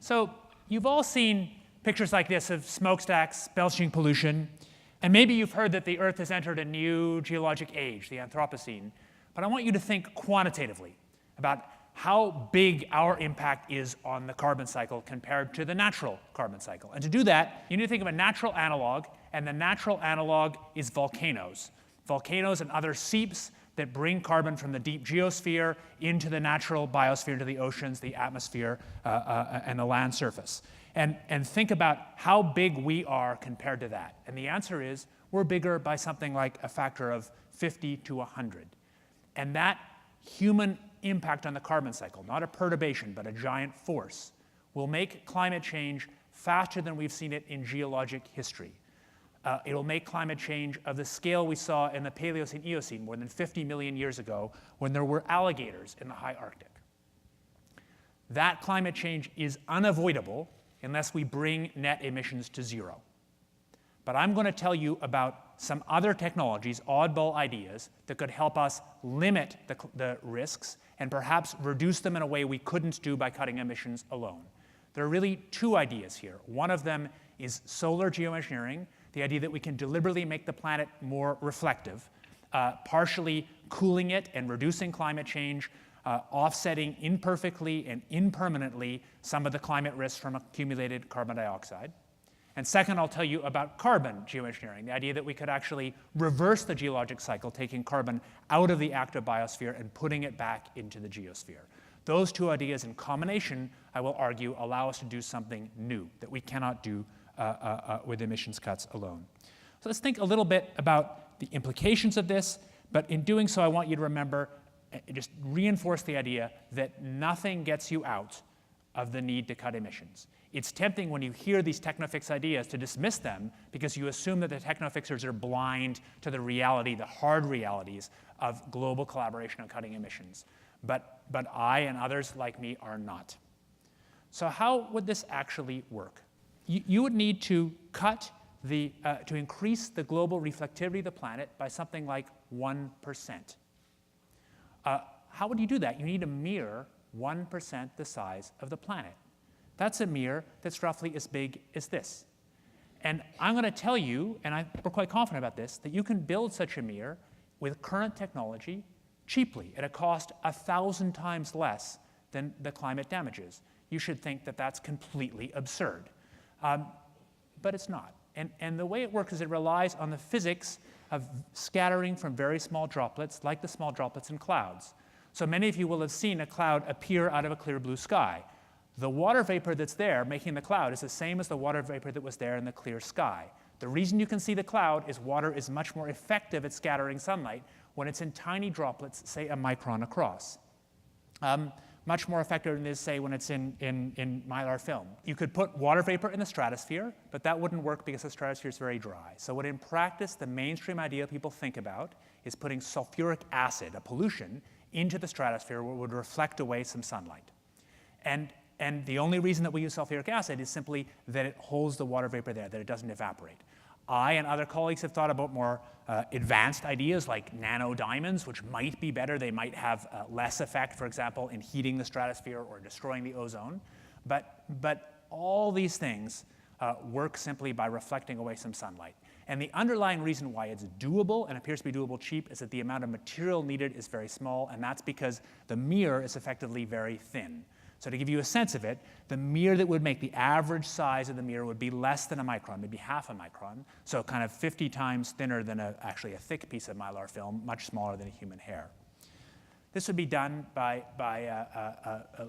So you've all seen pictures like this of smokestacks belching pollution. And maybe you've heard that the Earth has entered a new geologic age, the Anthropocene. But I want you to think quantitatively about how big our impact is on the carbon cycle compared to the natural carbon cycle. And to do that, you need to think of a natural analog, and the natural analog is volcanoes. Volcanoes and other seeps that bring carbon from the deep geosphere into the natural biosphere, into the oceans, the atmosphere, and the land surface. And think about how big we are compared to that. And the answer is we're bigger by something like a factor of 50 to 100. And that human impact on the carbon cycle, not a perturbation, but a giant force, will make climate change faster than we've seen it in geologic history. It'll make climate change of the scale we saw in the Paleocene Eocene more than 50 million years ago when there were alligators in the high Arctic. That climate change is unavoidable unless we bring net emissions to zero. But I'm going to tell you about some other technologies, oddball ideas, that could help us limit the risks and perhaps reduce them in a way we couldn't do by cutting emissions alone. There are really two ideas here. One of them is solar geoengineering, the idea that we can deliberately make the planet more reflective, partially cooling it and reducing climate change, offsetting imperfectly and impermanently some of the climate risks from accumulated carbon dioxide. And second, I'll tell you about carbon geoengineering, the idea that we could actually reverse the geologic cycle, taking carbon out of the active biosphere and putting it back into the geosphere. Those two ideas in combination, I will argue, allow us to do something new that we cannot do with emissions cuts alone. So let's think a little bit about the implications of this. But in doing so, I want you to remember, just reinforce the idea that nothing gets you out of the need to cut emissions. It's tempting when you hear these technofix ideas to dismiss them because you assume that the technofixers are blind to the reality, the hard realities of global collaboration on cutting emissions. But I and others like me are not. So how would this actually work? You would need to to increase the global reflectivity of the planet by something like 1%. How would you do that? You need a mirror 1% the size of the planet. That's a mirror that's roughly as big as this. And I'm going to tell you, and we're quite confident about this, that you can build such a mirror with current technology cheaply at a cost 1,000 times less than the climate damages. You should think that that's completely absurd. But it's not. And the way it works is it relies on the physics of scattering from very small droplets, like the small droplets in clouds. So many of you will have seen a cloud appear out of a clear blue sky. The water vapor that's there making the cloud is the same as the water vapor that was there in the clear sky. The reason you can see the cloud is water is much more effective at scattering sunlight when it's in tiny droplets, say a micron across. Much more effective than it is, say, when it's in mylar film. You could put water vapor in the stratosphere, but that wouldn't work because the stratosphere is very dry. So what in practice the mainstream idea people think about is putting sulfuric acid, a pollution, into the stratosphere where it would reflect away some sunlight. And the only reason that we use sulfuric acid is simply that it holds the water vapor there, that it doesn't evaporate. I and other colleagues have thought about more advanced ideas like nanodiamonds, which might be better. They might have less effect, for example, in heating the stratosphere or destroying the ozone. But all these things work simply by reflecting away some sunlight. And the underlying reason why it's doable and appears to be doable cheap is that the amount of material needed is very small, and that's because the mirror is effectively very thin. So to give you a sense of it, the mirror that would make the average size of the mirror would be less than a micron, maybe half a micron, so kind of 50 times thinner than actually a thick piece of mylar film, much smaller than a human hair. This would be done by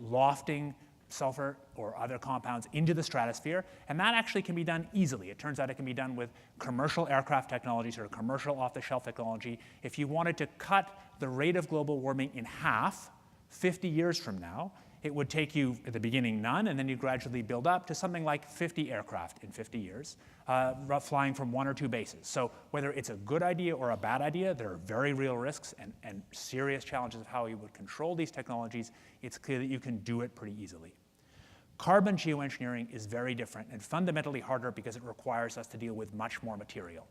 lofting sulfur or other compounds into the stratosphere, and that actually can be done easily. It turns out it can be done with commercial aircraft technologies or commercial off-the-shelf technology. If you wanted to cut the rate of global warming in half 50 years from now, it would take you, at the beginning, none, and then you gradually build up to something like 50 aircraft in 50 years, flying from 1 or 2 bases. So whether it's a good idea or a bad idea, there are very real risks and serious challenges of how you would control these technologies. It's clear that you can do it pretty easily. Carbon geoengineering is very different and fundamentally harder because it requires us to deal with much more material.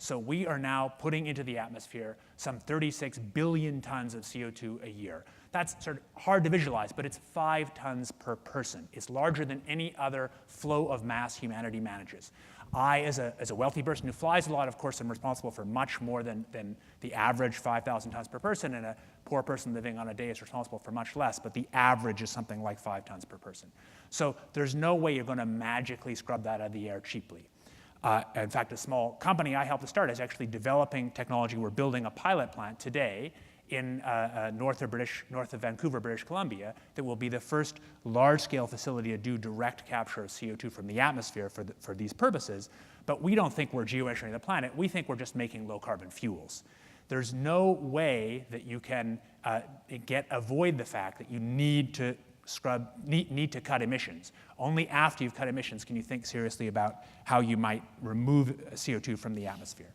So we are now putting into the atmosphere some 36 billion tons of CO2 a year. That's sort of hard to visualize, but it's 5 tons per person. It's larger than any other flow of mass humanity manages. I, as a wealthy person who flies a lot, of course, am responsible for much more than the average 5,000 tons per person, and a poor person living on a day is responsible for much less, but the average is something like 5 tons per person. So there's no way you're going to magically scrub that out of the air cheaply. In fact, a small company I helped to start is actually developing technology. We're building a pilot plant today in north of Vancouver, British Columbia, that will be the first large-scale facility to do direct capture of CO2 from the atmosphere for these purposes. But we don't think we're geoengineering the planet. We think we're just making low-carbon fuels. There's no way that you can avoid the fact that you need to cut emissions. Only after you've cut emissions can you think seriously about how you might remove CO2 from the atmosphere.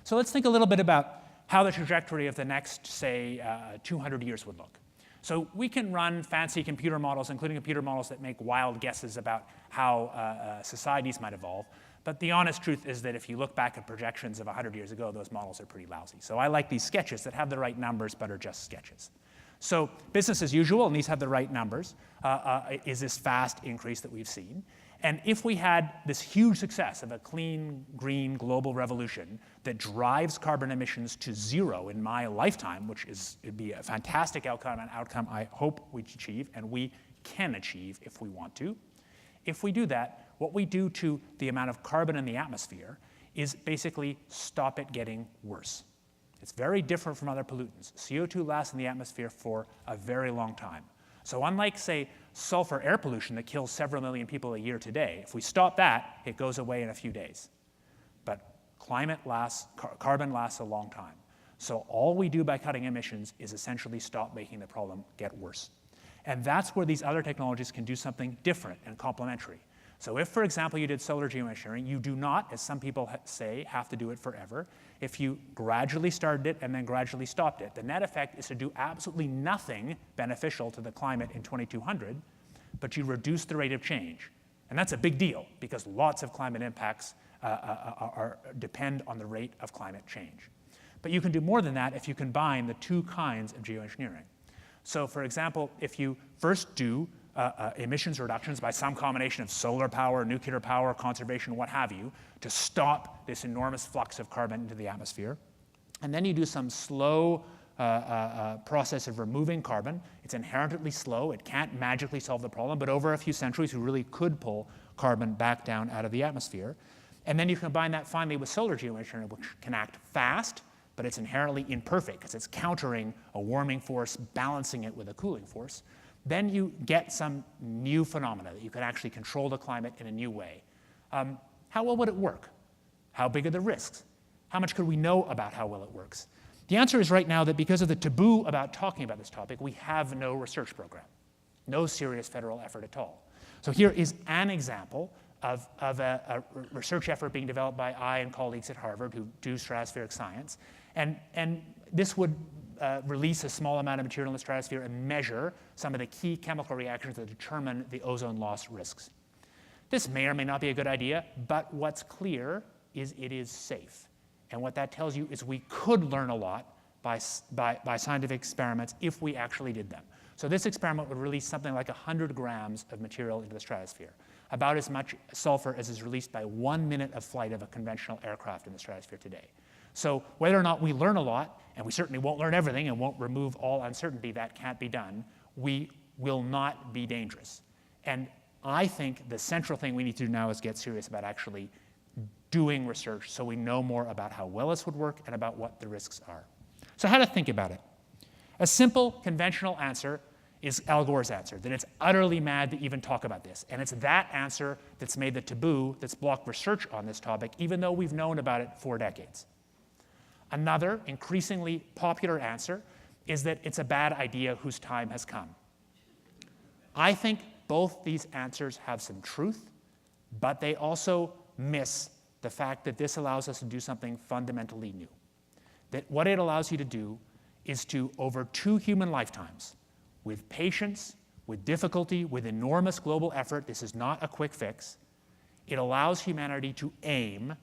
So let's think a little bit about how the trajectory of the next, say, 200 years would look. So we can run fancy computer models, including computer models that make wild guesses about how societies might evolve. But the honest truth is that if you look back at projections of 100 years ago, those models are pretty lousy. So I like these sketches that have the right numbers but are just sketches. So business as usual, and these have the right numbers, is this fast increase that we've seen. And if we had this huge success of a clean, green global revolution that drives carbon emissions to 0 in my lifetime, which would be a fantastic outcome, an outcome I hope we achieve, and we can achieve if we want to. If we do that, what we do to the amount of carbon in the atmosphere is basically stop it getting worse. It's very different from other pollutants. CO2 lasts in the atmosphere for a very long time. So unlike, say, sulfur air pollution that kills several million people a year today, if we stop that, it goes away in a few days. But carbon lasts a long time. So all we do by cutting emissions is essentially stop making the problem get worse. And that's where these other technologies can do something different and complementary. So if, for example, you did solar geoengineering, you do not, as some people say, have to do it forever. If you gradually started it and then gradually stopped it, the net effect is to do absolutely nothing beneficial to the climate in 2200, but you reduce the rate of change. And that's a big deal, because lots of climate impacts depend on the rate of climate change. But you can do more than that if you combine the two kinds of geoengineering. So for example, if you first do emissions reductions by some combination of solar power, nuclear power, conservation, what have you, to stop this enormous flux of carbon into the atmosphere. And then you do some slow process of removing carbon. It's inherently slow. It can't magically solve the problem, but over a few centuries, you really could pull carbon back down out of the atmosphere. And then you combine that finally with solar geoengineering, which can act fast, but it's inherently imperfect because it's countering a warming force, balancing it with a cooling force. Then you get some new phenomena that you can actually control the climate in a new way. How well would it work? How big are the risks? How much could we know about how well it works? The answer is right now that because of the taboo about talking about this topic, we have no research program, no serious federal effort at all. So here is an example of a research effort being developed by I and colleagues at Harvard who do stratospheric science. And this would release a small amount of material in the stratosphere and measure some of the key chemical reactions that determine the ozone loss risks. This may or may not be a good idea, but what's clear is it is safe. And what that tells you is we could learn a lot by scientific experiments if we actually did them. So this experiment would release something like 100 grams of material into the stratosphere, about as much sulfur as is released by 1 minute of flight of a conventional aircraft in the stratosphere today. So whether or not we learn a lot, and we certainly won't learn everything and won't remove all uncertainty, that can't be done, we will not be dangerous. And I think the central thing we need to do now is get serious about actually doing research so we know more about how well this would work and about what the risks are. So how to think about it? A simple, conventional answer is Al Gore's answer, that it's utterly mad to even talk about this. And it's that answer that's made the taboo that's blocked research on this topic, even though we've known about it for decades. Another increasingly popular answer is that it's a bad idea whose time has come. I think both these answers have some truth, but they also miss the fact that this allows us to do something fundamentally new. That what it allows you to do is to, over 2 human lifetimes, with patience, with difficulty, with enormous global effort, this is not a quick fix, it allows humanity to aim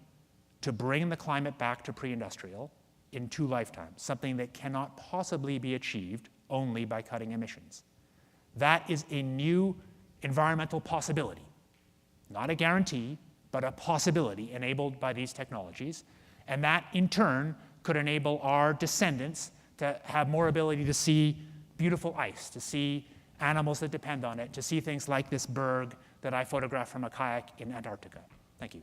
to bring the climate back to pre-industrial in 2 lifetimes, something that cannot possibly be achieved only by cutting emissions. That is a new environmental possibility, not a guarantee, but a possibility enabled by these technologies. And that, in turn, could enable our descendants to have more ability to see beautiful ice, to see animals that depend on it, to see things like this berg that I photographed from a kayak in Antarctica. Thank you.